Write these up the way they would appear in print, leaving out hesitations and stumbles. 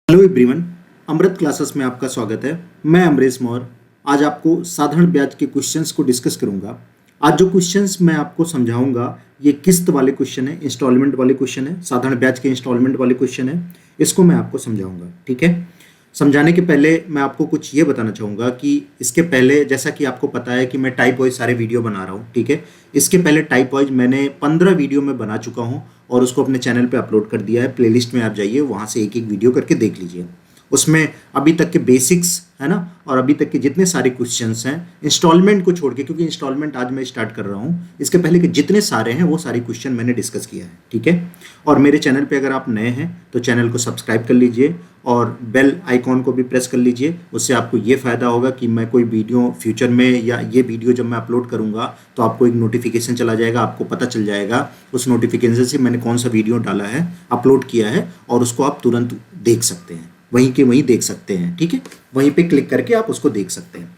Hello everyone, अमृत classes में आपका स्वागत है। मैं अमरीश मौर्य आज आपको साधारण ब्याज के क्वेश्चंस को डिस्कस करूंगा। आज जो क्वेश्चंस मैं आपको समझाऊंगा ये किस्त वाले क्वेश्चन है, इंस्टॉलमेंट वाले क्वेश्चन है, साधारण ब्याज के इंस्टॉलमेंट वाले क्वेश्चन है। इसको मैं आपको समझाऊंगा, ठीक है। समझाने के पहले मैं आपको कुछ ये बताना चाहूँगा कि इसके पहले जैसा कि आपको पता है कि मैं टाइप वाइज सारे वीडियो बना रहा हूँ, ठीक है। इसके पहले टाइप वाइज मैंने 15 वीडियो में बना चुका हूँ और उसको अपने चैनल पे अपलोड कर दिया है। प्लेलिस्ट में आप जाइए, वहाँ से एक एक वीडियो करके देख लीजिए। उसमें अभी तक के बेसिक्स है ना, और अभी तक के जितने सारे क्वेश्चंस हैं इंस्टॉलमेंट को छोड़ के, क्योंकि इंस्टॉलमेंट आज मैं स्टार्ट कर रहा हूँ, इसके पहले के जितने सारे हैं वो सारे क्वेश्चन मैंने डिस्कस किया है, ठीक है। और मेरे चैनल पे अगर आप नए हैं तो चैनल को सब्सक्राइब कर लीजिए और बेल आइकॉन को भी प्रेस कर लीजिए। उससे आपको ये फ़ायदा होगा कि मैं कोई वीडियो फ्यूचर में या ये वीडियो जब मैं अपलोड करूँगा तो आपको एक नोटिफिकेशन चला जाएगा, आपको पता चल जाएगा उस नोटिफिकेशन से मैंने कौन सा वीडियो डाला है, अपलोड किया है, और उसको आप तुरंत देख सकते हैं, वहीं के वहीं देख सकते हैं, ठीक है। वहीं पे क्लिक करके आप उसको देख सकते हैं।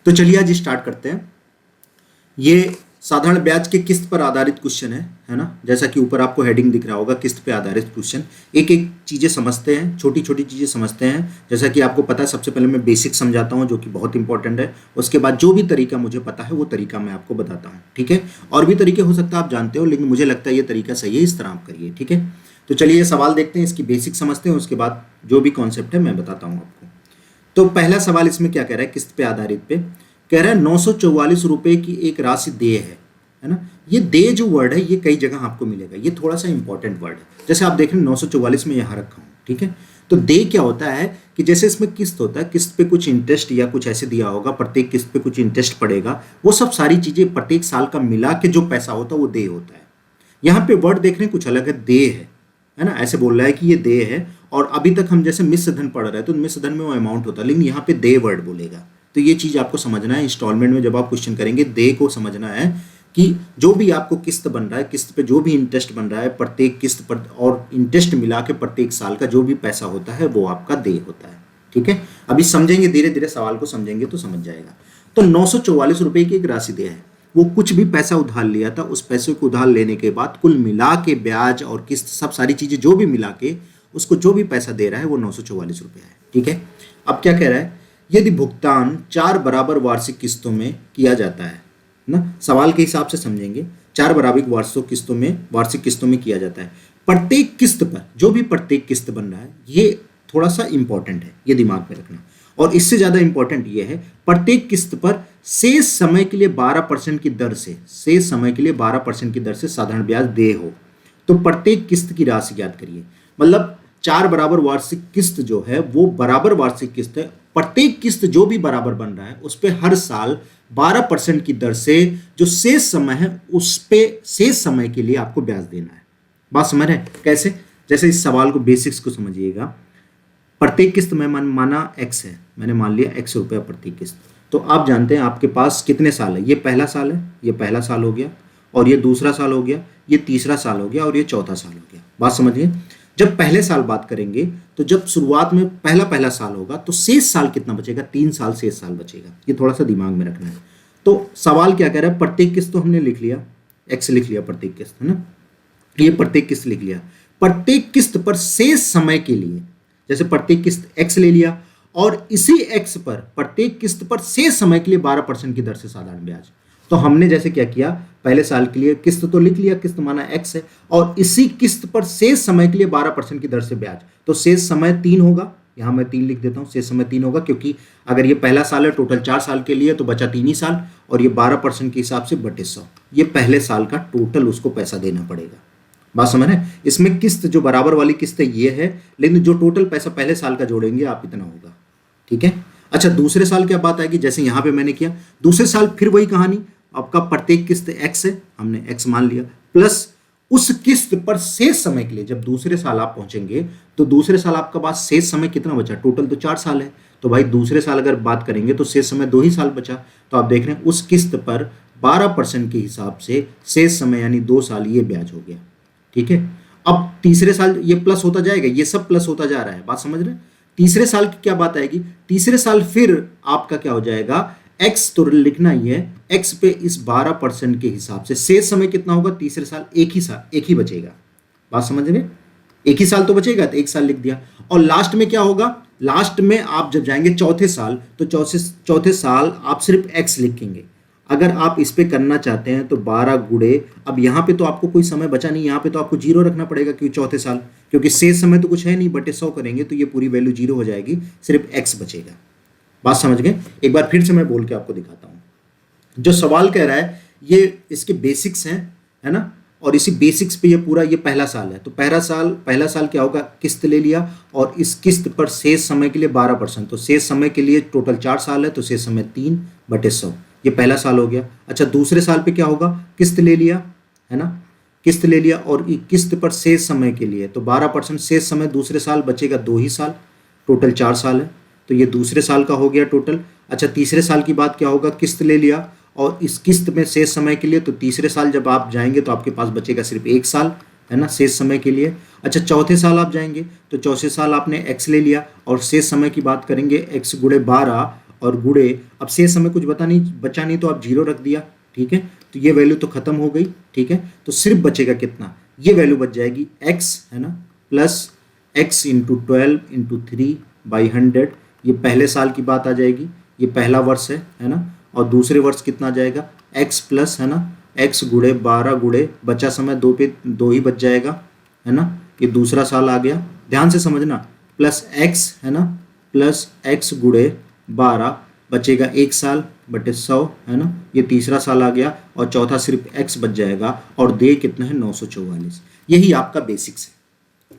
तो चलिए आज स्टार्ट करते हैं। ये साधारण ब्याज के किस्त पर आधारित क्वेश्चन है ना। जैसा कि ऊपर आपको हेडिंग दिख रहा होगा, किस्त पे आधारित क्वेश्चन। एक एक चीज़ें समझते हैं, छोटी छोटी चीज़ें समझते हैं। जैसा कि आपको पता है, सबसे पहले मैं बेसिक समझाता हूँ जो कि बहुत इंपॉर्टेंट है। उसके बाद जो भी तरीका मुझे पता है वो तरीका मैं आपको बताता हूँ, ठीक है। और भी तरीके हो सकता है आप जानते हो, लेकिन मुझे लगता है ये तरीका सही है, इस तरह आप करिए, ठीक है। तो चलिए ये सवाल देखते हैं, इसकी बेसिक समझते हैं, उसके बाद जो भी कॉन्सेप्ट है मैं बताता हूँ आपको। तो पहला सवाल इसमें क्या कह रहा है, किस्त पे आधारित पे कह रहा है 944 रुपए की एक राशि देय है ना। ये देय जो वर्ड है ये कई जगह आपको मिलेगा, ये थोड़ा सा इंपॉर्टेंट वर्ड है। जैसे आप देख रहे हैं 944 में यहाँ रखा हूँ, ठीक है। तो देय क्या होता है कि जैसे इसमें किस्त होता है, किस्त पे कुछ इंटरेस्ट या कुछ ऐसे दिया होगा, प्रत्येक किस्त पे कुछ इंटरेस्ट पड़ेगा, वो सब सारी चीजें प्रत्येक साल का मिला के जो पैसा होता है वो देय होता है। यहाँ पे वर्ड देख रहे हैं कुछ अलग है, देय है ना, ऐसे बोल रहा है कि ये देय है। और अभी तक हम जैसे मिश्र धन पढ़ रहे हैं तो मिश्र धन में वो अमाउंट होता है, लेकिन यहाँ पे देय वर्ड बोलेगा। तो ये चीज आपको समझना है। इंस्टॉलमेंट में जब आप क्वेश्चन करेंगे देय को समझना है कि जो भी आपको किस्त बन रहा है, किस्त पे जो भी इंटरेस्ट बन रहा है, प्रत्येक किस्त पर और इंटरेस्ट मिला के प्रत्येक साल का जो भी पैसा होता है वो आपका देय होता है, ठीक है। अभी समझेंगे, धीरे धीरे सवाल को समझेंगे तो समझ जाएगा। तो 944 रुपए की एक राशि देय है, वो कुछ भी पैसा उधार लिया था, उस पैसे को उधार लेने के बाद कुल मिला के ब्याज और किस्त सब सारी चीजें जो भी मिला के उसको जो भी पैसा दे रहा है वो 944 रुपये है, ठीक है। अब क्या कह रहा है, यदि भुगतान 4 बराबर वार्षिक किस्तों में किया जाता है ना, सवाल के हिसाब से समझेंगे। 4 बराबर वार्षिक किस्तों में किया जाता है। प्रत्येक किस्त पर जो भी प्रत्येक किस्त बन रहा है, ये थोड़ा सा इंपॉर्टेंट है, ये दिमाग में रखना। और इससे ज्यादा इंपॉर्टेंट ये है, प्रत्येक किस्त पर शेष समय के लिए 12% की दर से, शेष समय के लिए 12% की दर से साधारण ब्याज देय हो। तो प्रत्येक किस्त की राशि ज्ञात करिए। मतलब 4 बराबर वार्षिक किस्त जो है वो बराबर वार्षिक किस्त है। प्रत्येक किस्त जो भी बराबर बन रहा है उस पे हर साल 12% की दर से जो शेष समय है उस पे शेष समय के लिए आपको ब्याज देना है। बात समझ रहे हैं कैसे? जैसे इस सवाल को बेसिक्स को समझिएगा। प्रत्येक किस्त में माना x है, मैंने मान लिया x रुपया प्रत्येक किस्त। तो आप जानते हैं आपके पास कितने साल है, ये पहला साल है, ये पहला साल हो गया, और ये दूसरा साल हो गया, ये तीसरा साल हो गया, और ये चौथा साल हो गया। बात समझिए। जब पहले साल बात करेंगे तो जब शुरुआत में पहला साल होगा तो शेष साल कितना बचेगा, 3 साल शेष साल बचेगा। ये थोड़ा सा दिमाग में रखना है। तो सवाल क्या कह रहा है, प्रत्येक किस्त तो हमने लिख लिया, x लिख लिया प्रत्येक किस्त, है ना। ये प्रत्येक किस्त लिख लिया। प्रत्येक किस्त पर शेष समय के लिए, जैसे प्रत्येक किस्त x ले लिया और इसी x पर प्रत्येक किस्त पर शेष समय के लिए 12% की दर से साधारण ब्याज। तो हमने जैसे क्या किया, पहले साल के लिए किस्त तो लिख लिया, किस्त माना x है, और इसी किस्त पर शेष समय के लिए 12% की दर से ब्याज। तो शेष समय 3 होगा, यहां मैं 3 लिख देता हूं, शेष समय 3 होगा, क्योंकि अगर ये पहला साल है, टोटल 4 साल के लिए, तो बचा 3 ही साल, और ये 12% के हिसाब से बटे 100, ये पहले साल का टोटल उसको पैसा देना पड़ेगा। बात समझ रहे हैं। इसमें किस्त जो बराबर वाली किस्त है ये है, लेकिन जो टोटल पैसा पहले साल का जोड़ेंगे आप इतना होगा, ठीक है। अच्छा, दूसरे साल क्या बात आएगी, जैसे यहां पे मैंने किया, दूसरे साल फिर वही कहानी, आपका प्रत्येक किस्त x है, हमने x मान लिया, प्लस उस किस्त पर शेष समय के लिए जब दूसरे साल आप पहुंचेंगे तो दूसरे साल आपका पास शेष समय कितना बचा, टोटल तो 4 साल है, तो भाई दूसरे साल अगर बात करेंगे तो शेष समय 2 ही साल बचा। तो आप देख रहे हैं उस किस्त पर 12% के हिसाब से शेष समय यानी 2 साल ये ब्याज हो गया, ठीक है। अब तीसरे साल ये प्लस होता जाएगा, ये सब प्लस होता जा रहा है, बात समझ रहे हैं। तीसरे साल की क्या बात आएगी, तीसरे साल फिर आपका क्या हो जाएगा, x तो लिखना ही है, x पे इस 12% के हिसाब से शेष समय कितना होगा, तीसरे साल एक ही बचेगा। बात समझ रहे। एक ही साल तो बचेगा, तो एक साल लिख दिया। और लास्ट में क्या होगा, लास्ट में आप जब जाएंगे चौथे साल, तो चौथे साल आप सिर्फ एक्स लिखेंगे। अगर आप इस पे करना चाहते हैं तो 12 गुणे, अब यहाँ पे तो आपको कोई समय बचा नहीं, यहाँ पे तो आपको जीरो रखना पड़ेगा क्योंकि चौथे साल, क्योंकि शेष समय तो कुछ है नहीं, बटे 100 करेंगे तो ये पूरी वैल्यू जीरो हो जाएगी, सिर्फ एक्स बचेगा। बात समझ गए? एक बार फिर से मैं बोल के आपको दिखाता हूँ। जो सवाल कह रहा है ये इसके बेसिक्स हैं, है ना, और इसी बेसिक्स पे ये पूरा, ये पहला साल है, तो पहला साल क्या होगा, किस्त ले लिया और इस किस्त पर शेष समय के लिए 12%, तो शेष समय के लिए टोटल 4 साल है, तो शेष समय 3/100, ये पहला साल हो गया। अच्छा, दूसरे साल पे क्या होगा, किस्त ले लिया, है ना, किस्त ले लिया और किस्त पर शेष समय के लिए तो 12% शेष समय, दूसरे साल बचेगा 2 ही साल, टोटल 4 साल है, तो ये दूसरे साल का हो गया टोटल। अच्छा, तीसरे साल की बात क्या होगा, किस्त ले लिया और इस किस्त में शेष समय के लिए, तो तीसरे साल जब आप जाएंगे तो आपके पास बचेगा सिर्फ 1 साल, है ना, शेष समय के लिए। अच्छा, चौथे साल आप जाएंगे तो चौथे साल आपने एक्स ले लिया और शेष समय की बात करेंगे, एक्स गुणे 12 और गुणे, अब शेष समय कुछ बचा नहीं तो आप जीरो रख दिया, ठीक है, तो ये वैल्यू तो खत्म हो गई, ठीक है, तो सिर्फ बचेगा कितना, ये वैल्यू बच जाएगी एक्स, है ना, प्लस एक्स इंटू 12 इंटू 3/100, ये पहले साल की बात आ जाएगी, ये पहला वर्ष है ना, और दूसरे वर्ष कितना आ जाएगा, x प्लस, है ना, x गुणे 12 गुणे, बचा समय 2 पे 2 ही बच जाएगा, है ना, ये दूसरा साल आ गया, ध्यान से समझना, प्लस x, है ना, प्लस x गुणे 12, बचेगा 1 साल बटे 100, है ना, ये तीसरा साल आ गया और चौथा सिर्फ x बच जाएगा और दे कितना है 944। यही आपका बेसिक्स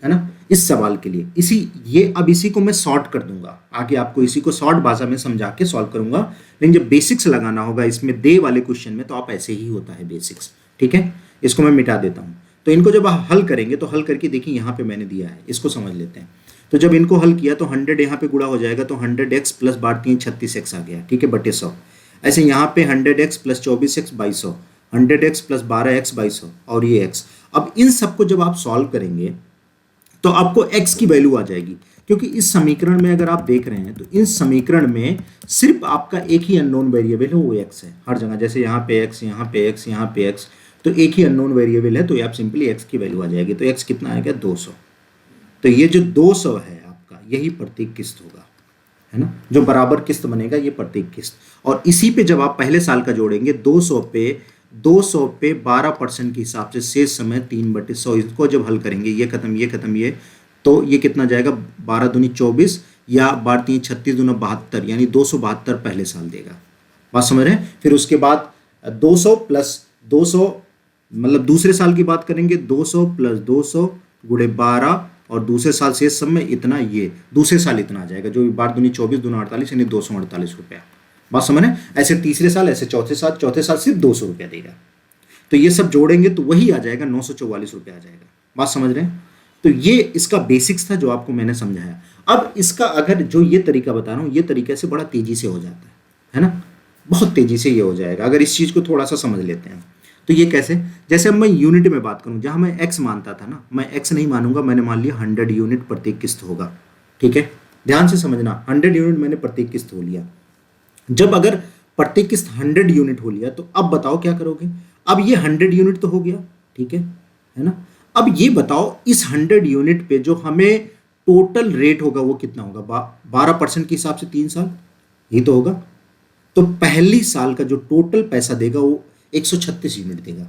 है ना इस सवाल के लिए। अब इसी को मैं सॉर्ट कर दूंगा, आगे आपको इसी को शॉर्ट भाषा में समझा के सॉल्व करूंगा, लेकिन जब बेसिक्स लगाना होगा इसमें दे वाले क्वेश्चन में, तो आप ऐसे ही होता है बेसिक्स, ठीक है। इसको मैं मिटा देता हूं, तो इनको जब आप हल करेंगे तो हल करके देखिए, यहाँ पे मैंने दिया है, इसको समझ लेते हैं। तो जब इनको हल किया तो 100 यहाँ पे गुणा हो जाएगा, तो 100x प्लस 12 36x आ गया, ठीक है, बटे 100। ऐसे यहाँ पे 100x plus 24x 2200, 100x plus 12x 2200 और ये x। अब इन सबको जब आप सॉल्व करेंगे तो आपको x की वैल्यू आ जाएगी, क्योंकि इस समीकरण में अगर आप देख रहे हैं तो इस समीकरण में सिर्फ आपका एक ही अननोन वेरिएबल है, वो x है हर जगह, जैसे यहाँ पे x, यहाँ पे x, यहाँ पे x, तो एक ही अननोन वेरिएबल है, तो आप सिंपली x की वैल्यू आ जाएगी। तो x कितना आएगा 200, तो ये जो 200 है आपका, यही प्रत्येक किस्त होगा, है ना, जो बराबर किस्त बनेगा ये प्रत्येक किस्त। और इसी पे जब आप पहले साल का जोड़ेंगे 200 पे 12% के हिसाब से शेष समय 3/100, इसको जब हल करेंगे, ये खत्म ये, तो ये कितना जाएगा, 12 दूनी 24 या 12 तीन 36 दूना 72, यानी 272 पहले साल देगा। बात समझ रहे हैं? फिर उसके बाद 200 प्लस 200, मतलब दूसरे साल की बात करेंगे, 200 प्लस 200 गुणे 12 और दूसरे साल शेष समय इतना, ये दूसरे साल इतना आ जाएगा, जो 12 दूनी 24 दूना 48, यानी 248 रुपया। बात समझ रहे हैं? ऐसे तीसरे साल, ऐसे चौथे साल सिर्फ 200 रुपया देगा। तो ये सब जोड़ेंगे तो वही आ जाएगा, 944 रुपया आ जाएगा। बात समझ रहे हैं? तो ये इसका बेसिक्स था जो आपको मैंने समझाया। अब इसका अगर जो ये तरीका बता रहा हूँ, ये तरीके से बड़ा तेजी से हो जाता है ना, बहुत तेजी से ये हो जाएगा अगर इस चीज़ को थोड़ा सा समझ लेते हैं। तो ये कैसे, जैसे अब मैं यूनिट में बात करूँ, जहाँ मैं x मानता था ना, मैं x नहीं मानूंगा, मैंने मान लिया 100 यूनिट प्रत्येक किस्त होगा, ठीक है, ध्यान से समझना, 100 यूनिट मैंने प्रत्येक किस्त हो लिया। जब अगर प्रत्येक किस्त 100 यूनिट हो लिया, तो अब बताओ क्या करोगे। अब ये 100 यूनिट तो हो गया, ठीक है ना। अब ये बताओ इस 100 यूनिट पे जो हमें टोटल रेट होगा वो कितना होगा, 12% के हिसाब से 3 साल, यही तो होगा। तो पहली साल का जो टोटल पैसा देगा वो 136 यूनिट देगा।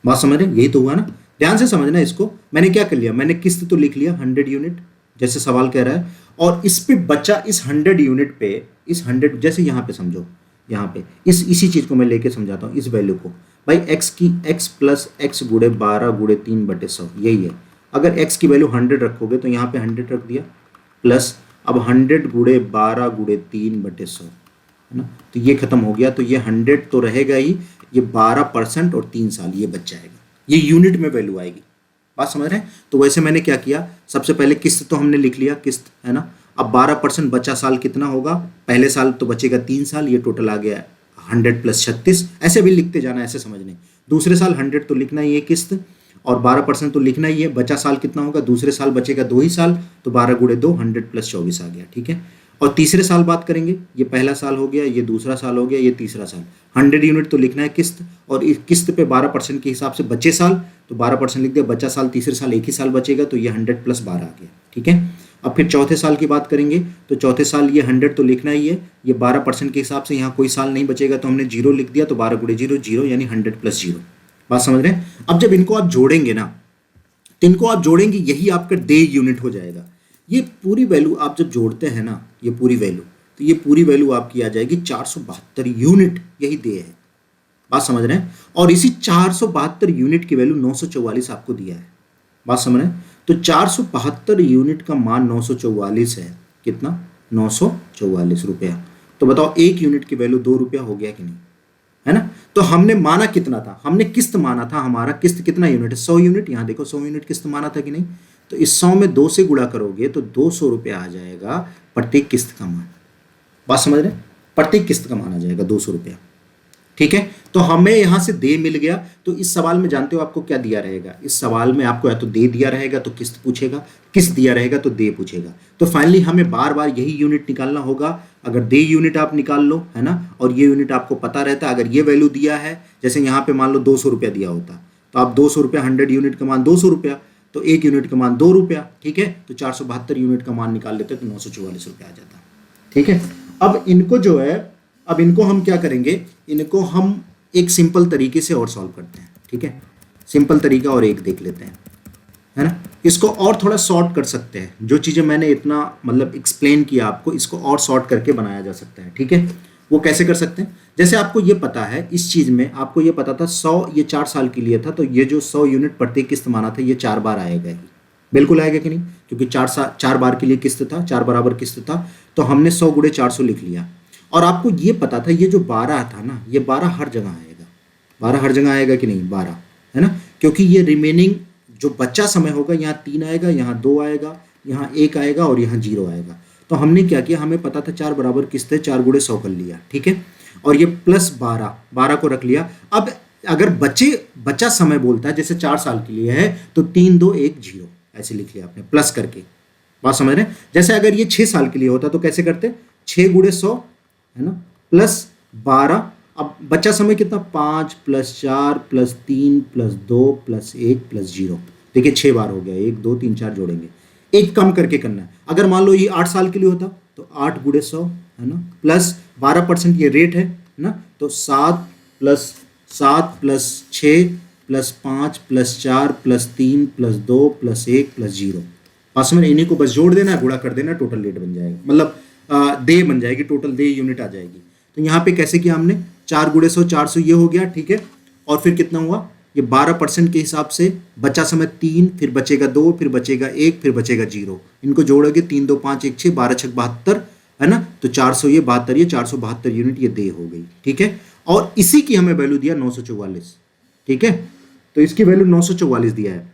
बात समझ रहे हैं? यही तो हुआ ना, ध्यान से समझना इसको। मैंने क्या कर लिया, मैंने किस्त तो लिख लिया 100 यूनिट, जैसे सवाल कह रहा है, और इस पे बचा इस 100 यूनिट पे, इस 100, जैसे यहाँ पे समझो, यहाँ पे इसी चीज को मैं लेके समझाता हूँ, इस वैल्यू को भाई, x प्लस x गुणे 12 गुणे 3/100, यही है। अगर x की वैल्यू 100 रखोगे तो यहाँ पे 100 रख दिया, प्लस अब 100 गुणे 12 गुणे 3/100, है ना, तो ये खत्म हो गया। तो ये 100 तो रहेगा ही, ये 12% और 3 साल ये बच जाएगा, ये यूनिट में वैल्यू आएगी। बात समझ रहे हैं? तो वैसे मैंने क्या किया, सबसे पहले किस्त तो हमने लिख लिया, किस्त, है ना। अब 12% बचा साल कितना होगा, पहले साल तो बचेगा 3 साल, ये टोटल आ गया 100 प्लस 36, ऐसे भी लिखते जाना, ऐसे समझने। दूसरे साल 100 तो लिखना ही है किस्त, और 12% तो लिखना ही है। बचा साल कितना होगा, दूसरे साल बचेगा 2 ही साल, तो 12 गुणे 2, 100 प्लस 24 आ गया, ठीक है। और तीसरे साल बात करेंगे, ये पहला साल हो गया, ये दूसरा साल हो गया, ये तीसरा साल। 100 यूनिट तो लिखना है किस्त, और इस किस्त पे 12% के हिसाब से बचे साल, तो 12% लिख दिया, बचा साल, तीसरे साल एक ही साल बचेगा, तो ये 100 + 12 आ गया। ठीक है, अब फिर चौथे साल की बात करेंगे, तो चौथे साल ये 100 तो लिखना ही है, ये 12% के हिसाब से यहाँ कोई साल नहीं बचेगा, तो हमने 0 लिख दिया, तो 12 × 0 0, यानी 100 + 0। बात समझ रहे हैं? अब जब इनको आप जोड़ेंगे ना, तो इनको आप जोड़ेंगे, यही आपका डे यूनिट हो जाएगा। ये पूरी वैल्यू आप जब जोड़ते हैं ना, ये पूरी वैल्यू, तो ये पूरी वैल्यू आपकी आ जाएगी 472 यूनिट, यही डे है। बात समझ रहे हैं? और इसी 472 यूनिट की वैल्यू 944 आपको दिया है। बात समझ रहे हैं? तो 472 यूनिट का मान 944 है। कितना? 944 रुपया। तो बताओ, एक यूनिट की वैल्यू 2 रुपया हो गया कि नहीं? है ना? तो हमने माना कितना था? हमने किस्त माना था, हमारा किस्त कितना यूनिट है? 100 यूनिट। यहाँ देखो 100 यूनिट किस्त माना था कि नहीं? तो इस 100 में 2 से गुणा करोगे तो 200 रुपया आ जाएगा प्रत्येक किस्त का मान। बात समझ रहे हैं? प्रत्येक किस्त का मान आ जाएगा 200 रुपया। ठीक है, तो हमें यहां से दे मिल गया। तो इस सवाल में जानते हो आपको क्या दिया रहेगा? इस सवाल में आपको या तो दे दिया रहेगा तो किस्त पूछेगा, किस्त दिया रहेगा तो दे पूछेगा। तो फाइनली हमें बार बार यही यूनिट निकालना होगा। अगर दे यूनिट आप निकाल लो, है ना, और ये यूनिट आपको पता रहता, अगर ये वैल्यू दिया है, जैसे यहाँ पे मान लो 200 रुपया दिया होता, तो आप 200 रुपया, 100 यूनिट का मान 200 रुपया, तो एक यूनिट का मान 2 रुपया। ठीक है, तो 472 यूनिट का मान निकाल लेते तो 944 रुपया आ जाता। ठीक है, अब इनको जो है, अब इनको हम क्या करेंगे, इनको हम एक सिंपल तरीके से और सॉल्व करते हैं। ठीक है, सिंपल तरीका और एक देख लेते हैं, है ना। इसको और थोड़ा शॉर्ट कर सकते हैं, जो चीज़ें मैंने इतना मतलब एक्सप्लेन किया आपको, इसको और शॉर्ट करके बनाया जा सकता है। ठीक है, वो कैसे कर सकते हैं? जैसे आपको ये पता है, इस चीज़ में आपको ये पता था 100, ये 4 साल के लिए था, तो ये जो 100 यूनिट प्रत्येक किस्त माना था, ये 4 बार आएगा ही। बिल्कुल आएगा कि नहीं? क्योंकि 4 बार के लिए किस्त था, 4 बराबर किस्त था, तो हमने 100 × 400 लिख लिया। और आपको ये पता था, ये जो 12 था ना, ये 12 हर जगह आएगा। 12 हर जगह आएगा कि नहीं? 12, है ना, क्योंकि ये रिमेनिंग जो बच्चा समय होगा, यहाँ 3 आएगा, यहाँ 2 आएगा, यहाँ 1 आएगा और यहाँ 0 आएगा। तो हमने क्या किया, हमें पता था 4 बराबर किस्त है, 4 × 100 कर लिया। ठीक है, और ये प्लस 12 को रख लिया। अब अगर बच्चा समय बोलता है, जैसे 4 साल के लिए है, तो 3 2 1 0 ऐसे लिख लिया आपने, प्लस करके। बात समझ रहे हैं? जैसे अगर ये 6 साल के लिए होता तो कैसे करते? 6 × 100, है ना, प्लस 12। अब बच्चा समय कितना? 5 + 4 + 3 + 2 + 1 + 0। देखिए 6 बार हो गया, 1 2 3 4 जोड़ेंगे, एक कम करके करना है। अगर मान लो ये 8 साल के लिए होता तो 8 × 100, है ना, प्लस 12% ये रेट है ना, तो 7 + 7 + 6 + 5 + 4 + 3 + 2 + 1 + 0। पास में इन्हीं को बस जोड़ देना, गुणा कर देना, टोटल रेट बन जाएगा, मतलब दे बन जाएगी, टोटल दे यूनिट आ जाएगी। तो यहाँ पे कैसे किया हमने? 4 × 100, 400 ये हो गया। ठीक है, और फिर कितना हुआ? ये 12% के हिसाब से बचा समय 3, फिर बचेगा 2, फिर बचेगा 1, फिर बचेगा 0। इनको जोड़ोगे 3 2 5 1 6, 12 6 72, है ना, तो 400 ये 72, ये 472 यूनिट ये दे हो गई। ठीक है, और इसी की हमें वैल्यू दिया 944। ठीक है, तो इसकी वैल्यू 944 दिया है,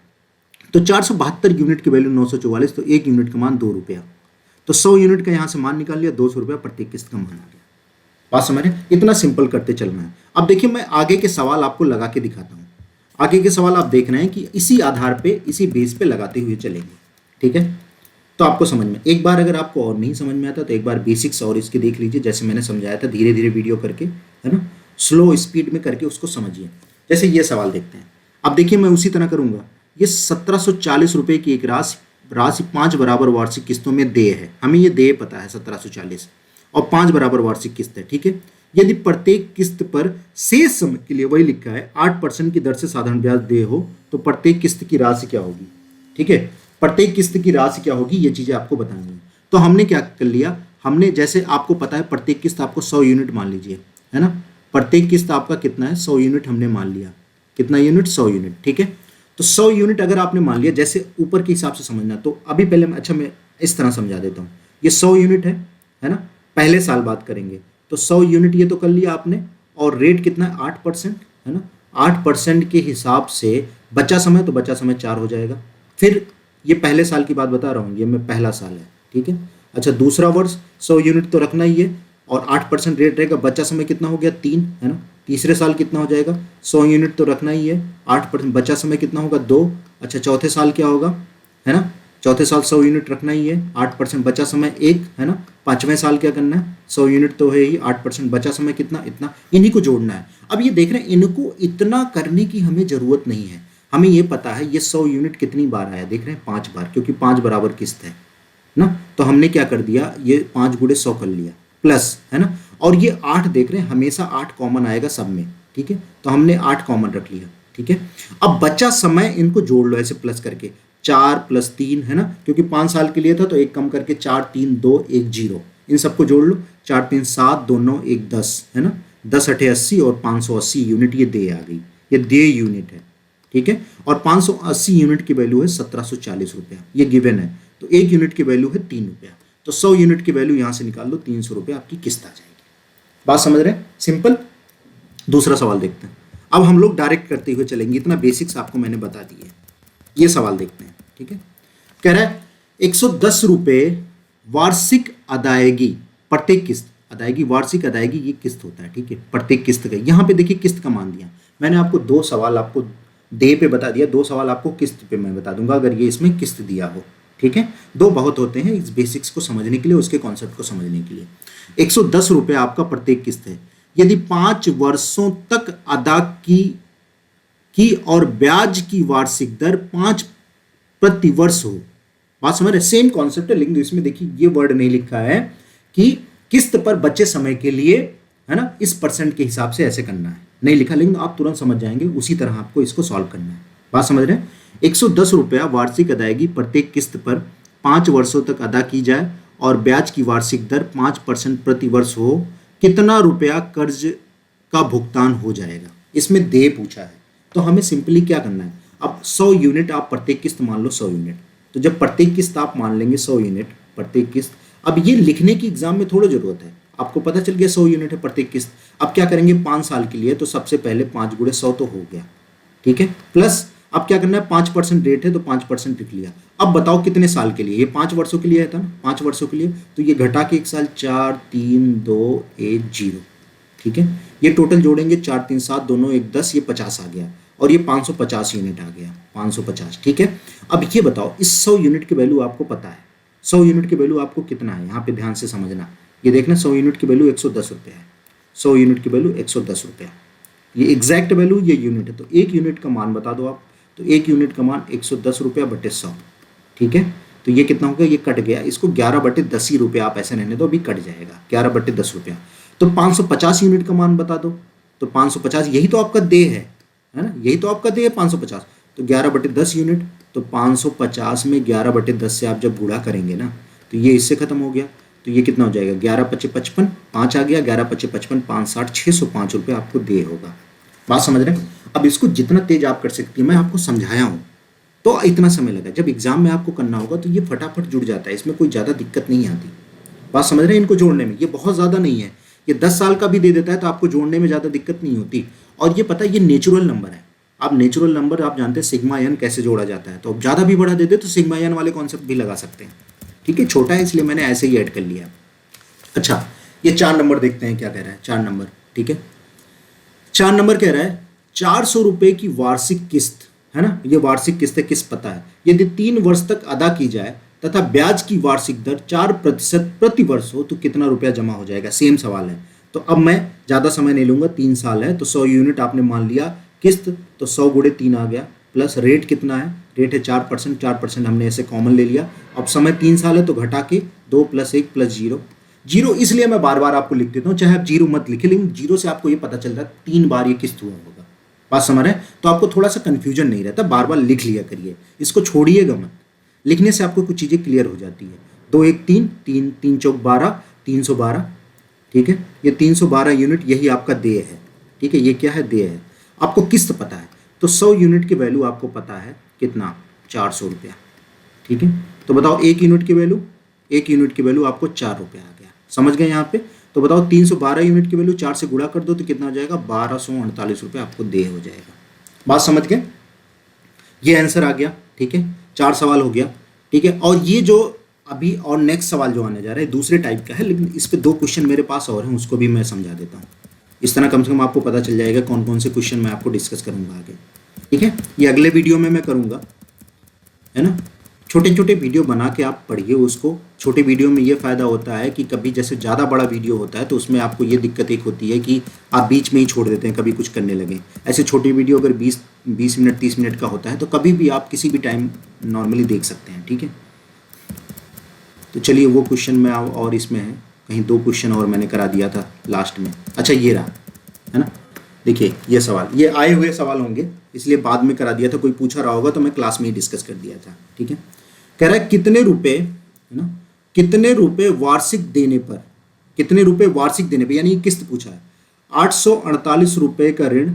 तो 472 यूनिट की वैल्यू 944, तो एक यूनिट का मान 2 रुपया। तो 100 यूनिट का यहाँ से मान निकाल लिया, 200 रुपया प्रत्येक किस्त का मान आ गया। बात समझ रहे हैं? इतना सिंपल करते चलना है। अब देखिए, मैं आगे के सवाल आपको लगा के दिखाता हूँ। आगे के सवाल आप देख रहे हैं कि इसी आधार पे, इसी बेस पे लगाते हुए चलेंगे। ठीक है, तो आपको समझ में, एक बार अगर आपको और नहीं समझ में आता तो एक बार बेसिक्स और इसके देख लीजिए, जैसे मैंने समझाया था, धीरे धीरे वीडियो करके, है ना, स्लो स्पीड में करके उसको समझिए। जैसे ये सवाल देखते हैं, अब देखिए मैं उसी तरह करूंगा। ये 1740 रुपये की एक राशि 5 बराबर वार्षिक किस्तों में देय है। हमें ये देय पता है 1740, और 5 बराबर वार्षिक किस्त है। ठीक है, यदि प्रत्येक किस्त पर शेष समय के लिए, वही लिखा है, 8% की दर से साधारण ब्याज देय हो, तो प्रत्येक किस्त की राशि क्या होगी? ठीक है, प्रत्येक किस्त की राशि क्या होगी, ये चीजें आपको बतानी है। तो हमने क्या कर लिया, हमने, जैसे आपको पता है प्रत्येक किस्त आपको 100 यूनिट मान लीजिए, है ना, प्रत्येक किस्त आपका कितना है? 100 यूनिट हमने मान लिया। कितना यूनिट? 100 यूनिट। ठीक है, तो 100 यूनिट अगर आपने मान लिया, जैसे ऊपर के हिसाब से समझना, तो अभी पहले मैं इस तरह समझा देता हूँ। ये 100 यूनिट है ना, पहले साल बात करेंगे, तो 100 यूनिट ये तो कर लिया आपने, और रेट कितना है? 8%, है ना, 8% के हिसाब से बचा समय, तो बचा समय 4 हो जाएगा। फिर ये पहले साल की बात बता रहा हूँ, ये मैं पहला साल है। ठीक है, अच्छा, दूसरा वर्ष 100 यूनिट तो रखना ही है, और 8% रेट रहेगा, बचा समय कितना हो गया? 3, है ना। तीसरे साल कितना हो जाएगा? 100 यूनिट तो रखना ही है, 8%, बचा समय कितना होगा? 2। अच्छा, चौथे साल क्या होगा, है ना, चौथे साल 100 यूनिट रखना ही है, 8% बचा समय 1 है ना। 5वें साल क्या करना है, 100 यूनिट तो है ही, 8% बचा समय कितना, इतना, इन्हीं को जोड़ना है। अब ये देख रहे हैं, इनको इतना करने की हमें ज़रूरत नहीं है, हमें ये पता है ये 100 यूनिट कितनी बार आया, देख रहे हैं 5 बार, क्योंकि 5 बराबर किस्त है ना। तो हमने क्या कर दिया, ये 5 गुणे 100 कर लिया प्लस, है ना। और ये 8 देख रहे हैं, हमेशा 8 कॉमन आएगा सब में, ठीक है। तो हमने 8 कॉमन रख लिया, ठीक है। अब बचा समय इनको जोड़ लो ऐसे प्लस करके, 4 + 3 है ना, क्योंकि 5 साल के लिए था तो एक कम करके 4 3 2 1 0, इन सबको जोड़ लो। 4 3 7 2 9 1 10 है ना, 10 8 80 और 580 यूनिट ये दे आ गई, ये दे यूनिट है, ठीक है। और 580 यूनिट की वैल्यू है 1740 रुपया, ये गिवन है। तो 1 यूनिट की वैल्यू है 3 रुपया, तो 100 यूनिट की वैल्यू यहाँ से निकाल लो, 300 रुपया आपकी किस्त आ जाएगी। बात समझ रहे हैं, सिंपल। दूसरा सवाल देखते हैं। अब हम लोग डायरेक्ट करते हुए चलेंगे, इतना बेसिक्स आपको मैंने बता दिए। ये सवाल देखते हैं, ठीक है। कह रहा है 110 रुपये वार्षिक अदायगी, प्रत्येक किस्त अदायगी, वार्षिक अदायगी ये किस्त होता है, ठीक है, प्रत्येक किस्त का। यहाँ पे देखिए किस्त का मान दिया मैंने आपको, 2 सवाल आपको दे पे बता दिया, 2 सवाल आपको किस्त पे मैं बता दूंगा अगर ये इसमें किस्त दिया हो, ठीक है। 2 बहुत होते हैं इस बेसिक्स को समझने के लिए, उसके कॉन्सेप्ट को समझने के लिए। 110 रुपये आपका प्रत्येक किस्त है, यदि 5 वर्षों तक अदा की और ब्याज की वार्षिक दर 5 प्रति वर्ष हो। बात समझ रहे, सेम कॉन्सेप्ट है, लेकिन इसमें देखिए ये वर्ड नहीं लिखा है कि किस्त पर बचे समय के लिए, है ना, इस % के हिसाब से ऐसे करना है, नहीं लिखा, लेकिन आप तुरंत समझ जाएंगे, उसी तरह आपको इसको सॉल्व करना है। बात समझ रहे हैं, 110 रुपया वार्षिक अदायगी प्रत्येक किस्त पर 5 वर्षों तक अदा की जाए और ब्याज की वार्षिक दर 5% प्रति वर्ष हो, कितना रुपया कर्ज का भुगतान हो जाएगा। इसमें दे पूछा है, तो हमें सिंपली क्या करना है, अब 100 यूनिट आप प्रत्येक किस्त मान लो 100 यूनिट, तो जब प्रत्येक किस्त आप मान लेंगे 100 यूनिट प्रत्येक किस्त, अब ये लिखने की एग्जाम में थोड़ा जरूरत है, आपको पता चल गया 100 यूनिट है प्रत्येक किस्त। अब क्या करेंगे, 5 साल के लिए, तो सबसे पहले 5 गुणे 100 तो हो गया, ठीक है, प्लस अब क्या करना है, 5% रेट है तो 5% लिख लिया। अब बताओ कितने साल के लिए, ये 5 वर्षों के लिए था ना, 5 वर्षों के लिए, तो ये घटा के 1 साल, 4 3 2 1 0, ठीक है। ये टोटल जोड़ेंगे, 4 3 7 दोनों 1 10, ये 50 आ गया, और ये 550 यूनिट आ गया, 550, ठीक है। अब ये बताओ, इस 100 यूनिट की वैल्यू आपको पता है, 100 यूनिट की वैल्यू आपको कितना है, यहाँ पे ध्यान से समझना, ये देखना 100 यूनिट की वैल्यू 110 रुपये है, 100 यूनिट की वैल्यू 110 रुपये, ये एग्जैक्ट वैल्यू, ये यूनिट है, तो 1 यूनिट का मान बता दो आप, तो 1 यूनिट का मान 110 रुपया बटे 100, ठीक है। तो ये कितना होगा, ये कट गया, इसको 11/10 ही रुपया आप ऐसे रहने दो, अभी कट जाएगा 11/10 रुपया। तो 550 यूनिट का मान बता दो, तो 550, यही तो आपका दे है ना, यही तो आपका दे है 550, तो 11/10 यूनिट, तो 550 में 11/10 से आप जब गुणा करेंगे ना, तो ये इससे खत्म हो गया, तो ये कितना हो जाएगा, 11×5=55, 5 आ गया, 11×5=55, 5×60 605 रुपये आपको दे होगा। बात समझ रहे हैं। अब इसको जितना तेज आप कर सकती हैं, मैं आपको समझाया हूँ तो इतना समय लगा, जब एग्जाम में आपको करना होगा तो ये फटाफट जुड़ जाता है, इसमें कोई ज़्यादा दिक्कत नहीं आती। बात समझ रहे हैं, इनको जोड़ने में ये बहुत ज़्यादा नहीं है, ये 10 साल का भी दे देता है तो आपको जोड़ने में ज़्यादा दिक्कत नहीं होती। और ये पता है, ये नेचुरल नंबर है, आप नेचुरल नंबर आप जानते हैं सिग्मा एन कैसे जोड़ा जाता है, तो अब ज़्यादा भी बड़ा दे दे तो सिग्मा एन वाले कॉन्सेप्ट भी लगा सकते हैं, ठीक है। छोटा है इसलिए मैंने ऐसे ही ऐड कर लिया। अच्छा, ये 4 नंबर देखते हैं क्या कह रहा है, 4 नंबर, ठीक है। 4 नंबर कह रहा है 400 रुपये की वार्षिक किस्त, है ना, ये वार्षिक किस्त है, किस्त पता है, यदि 3 वर्ष तक अदा की जाए तथा ब्याज की वार्षिक दर 4% प्रति वर्ष हो तो कितना रुपया जमा हो जाएगा। सेम सवाल है, तो अब मैं ज़्यादा समय नहीं लूँगा, 3 साल है तो 100 यूनिट आपने मान लिया किस्त, तो 100 गुणे 3 आ गया, प्लस रेट कितना है, रेट है 4%, 4% हमने ऐसे कॉमन ले लिया। अब समय 3 साल है तो घटा के 2 + 1 + 0, 0 इसलिए मैं बार बार आपको लिख देता हूँ, चाहे आप 0 मत लिखे, लेकिन 0 से आपको ये पता चल रहा है 3 बार ये किस्त हुआ होगा। बात समझ रहे हैं, तो आपको थोड़ा सा कन्फ्यूजन नहीं रहता, बार बार लिख लिया करिए, इसको छोड़िएगा मत, लिखने से आपको कुछ चीज़ें क्लियर हो जाती है। 2 1 3 3 3 चौक 12, 312, ठीक है, ये 312 यूनिट यही आपका देय है, ठीक है, ये क्या है, देय है। आपको किस्त पता है, तो 100 यूनिट की वैल्यू आपको पता है कितना, 400 रुपया, ठीक है। तो बताओ 1 यूनिट की वैल्यू, 1 यूनिट की वैल्यू आपको 4 रुपया आ गया, समझ गए यहाँ पे। तो बताओ 312 यूनिट की वैल्यू 4 से गुणा कर दो तो कितना हो जाएगा, 1248 रुपये आपको देय हो जाएगा। बात समझ गए, ये आंसर आ गया, ठीक है। 4 सवाल हो गया, ठीक है। और ये जो अभी और नेक्स्ट सवाल जो आने जा रहा है दूसरे टाइप का है, लेकिन इस पे 2 क्वेश्चन मेरे पास और हैं, उसको भी मैं समझा देता हूँ। इस तरह कम से कम आपको पता चल जाएगा कौन कौन से क्वेश्चन मैं आपको डिस्कस करूँगा आगे, ठीक है। ये अगले वीडियो में मैं करूँगा, है ना, छोटे छोटे वीडियो बना के आप पढ़िए उसको। छोटे वीडियो में ये फ़ायदा होता है कि कभी जैसे ज़्यादा बड़ा वीडियो होता है तो उसमें आपको ये दिक्कत एक होती है कि आप बीच में ही छोड़ देते हैं, कभी कुछ करने लगे। ऐसे छोटी वीडियो अगर 20 मिनट 30 मिनट का होता है तो कभी भी आप किसी भी टाइम नॉर्मली देख सकते हैं, ठीक है। तो चलिए वो क्वेश्चन में और इसमें है कहीं 2 क्वेश्चन और मैंने करा दिया था लास्ट में। अच्छा ये रहा, है ना। देखिए ये सवाल, ये आए हुए सवाल होंगे इसलिए बाद में करा दिया था, कोई पूछा रहा होगा तो मैं क्लास में ही डिस्कस कर दिया था, ठीक है। कह रहा है कितने रुपए, है ना, कितने रुपए वार्षिक देने पर, कितने रुपए वार्षिक देने पर, यानी किस्त पूछा है। 848 रुपए का ऋण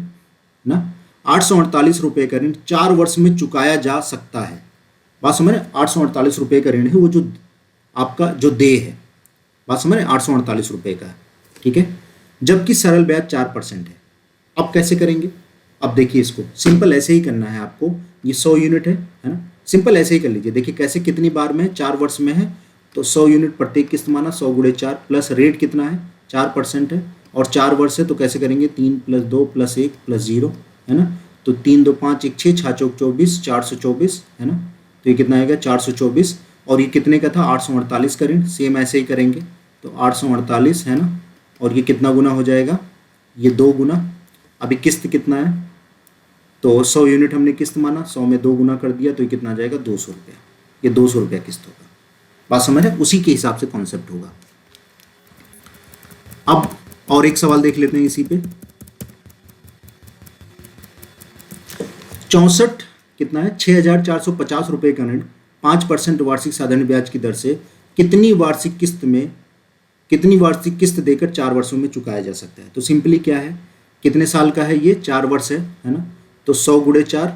ना, 848 रुपए का ऋण 4 वर्ष में चुकाया जा सकता है। बात समझ रहे, 848 रुपए का ऋण है वो, जो आपका जो देय है, बात समझ रहे, 848 रुपए का है, ठीक है। जबकि सरल ब्याज 4% है। अब कैसे करेंगे, अब देखिए इसको सिंपल ऐसे ही करना है आपको। ये 100 यूनिट है ना, सिंपल ऐसे ही कर लीजिए। देखिए कैसे, कितनी बार में, 4 वर्ष में है तो 100 यूनिट प्रत्येक किस्त माना, 100 गुणे 4 प्लस रेट कितना है 4% है, और 4 वर्ष है तो कैसे करेंगे, 3 + 2 + 1 + 0, है ना। तो 3 2 5 1 6 6 चौक 24, 424, है ना। तो ये कितना आएगा 424, और ये कितने का था 848 का ऋण। सेम ऐसे ही करेंगे तो 848, है ना, और ये कितना गुना हो जाएगा, ये 2 गुना। अभी किस्त कितना है, तो 100 यूनिट हमने किस्त माना, 100 में 2 गुना कर दिया तो ये कितना आ जाएगा 200 रुपया। ये 200 रुपया किस्त होगा। बात समझ रहे, उसी के हिसाब से कॉन्सेप्ट होगा। अब और एक सवाल देख लेते हैं इसी पे। 64 कितना है 6450 रुपए का ऋण 5% वार्षिक साधारण ब्याज की दर से कितनी वार्षिक किस्त देकर 4 वर्षों में चुकाया जा सकता है। तो सिंपली क्या है, कितने साल का है ये, 4 वर्ष है ना। तो 100 गुणे 4,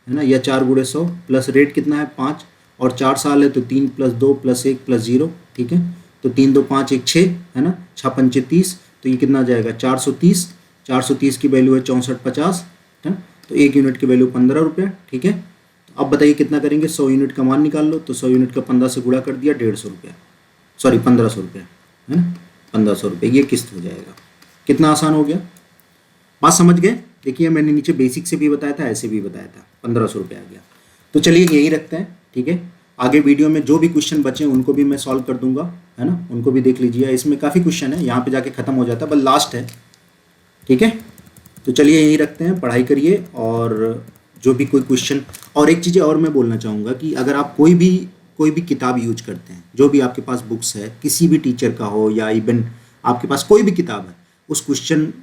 है ना, या 4 गुणे 100 प्लस रेट कितना है 5, और 4 साल है तो 3 + 2 + 1 + 0, ठीक है। तो 3 2 5 1 6, है ना, 6 पंचे 30, तो ये कितना आ जाएगा 430। 430 की वैल्यू है 6450, है ना। तो 1 यूनिट की वैल्यू 15 रुपये, ठीक है। तो अब बताइए कितना करेंगे, 100 यूनिट का मान निकाल लो। तो 100 यूनिट का 15 से गुणा कर दिया, 150 रुपया, सॉरी 1500 रुपया, है ना, 1500 रुपये ये किस्त हो जाएगा। कितना आसान हो गया, बात समझ गए। देखिए मैंने नीचे बेसिक से भी बताया था, ऐसे भी बताया था, 1500 रुपये आ गया। तो चलिए यही रखते हैं, ठीक है। आगे वीडियो में जो भी क्वेश्चन बचे उनको भी मैं सॉल्व कर दूंगा, है ना, उनको भी देख लीजिए। इसमें काफ़ी क्वेश्चन है, यहाँ पे जाके ख़त्म हो जाता है, बस लास्ट है, ठीक है। तो चलिए यही रखते हैं, पढ़ाई करिए। और जो भी कोई क्वेश्चन, और एक चीज़ और मैं बोलना चाहूँगा कि अगर आप कोई भी किताब यूज करते हैं, जो भी आपके पास बुक्स है, किसी भी टीचर का हो या इवन आपके पास कोई भी किताब है,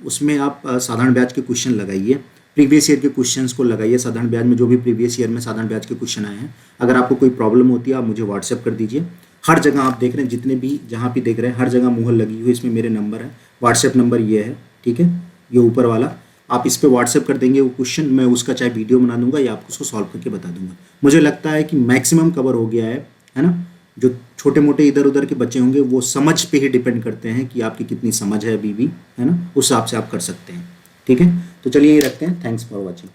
उसमें आप साधारण ब्याज के क्वेश्चन लगाइए, प्रीवियस ईयर के क्वेश्चंस को लगाइए। साधारण ब्याज में जो भी प्रीवियस ईयर में साधारण ब्याज के क्वेश्चन आए हैं, अगर आपको कोई प्रॉब्लम होती है आप मुझे व्हाट्सएप कर दीजिए। हर जगह आप देख रहे हैं, जितने भी जहाँ भी देख रहे हैं, हर जगह मुहर लगी हुई, इसमें मेरे नंबर है, व्हाट्सएप नंबर ये है, ठीक है, ये ऊपर वाला। आप इस पर व्हाट्सएप कर देंगे वो क्वेश्चन, मैं उसका चाहे वीडियो बना दूंगा या आपको उसको सॉल्व करके बता दूंगा। मुझे लगता है कि मैक्सिमम कवर हो गया है ना। जो छोटे मोटे इधर उधर के बच्चे होंगे वो समझ पे ही डिपेंड करते हैं कि आपकी कितनी समझ है अभी भी, है ना, उस हिसाब से आप कर सकते हैं, ठीक है। तो चलिए ये रखते हैं, थैंक्स फॉर वॉचिंग।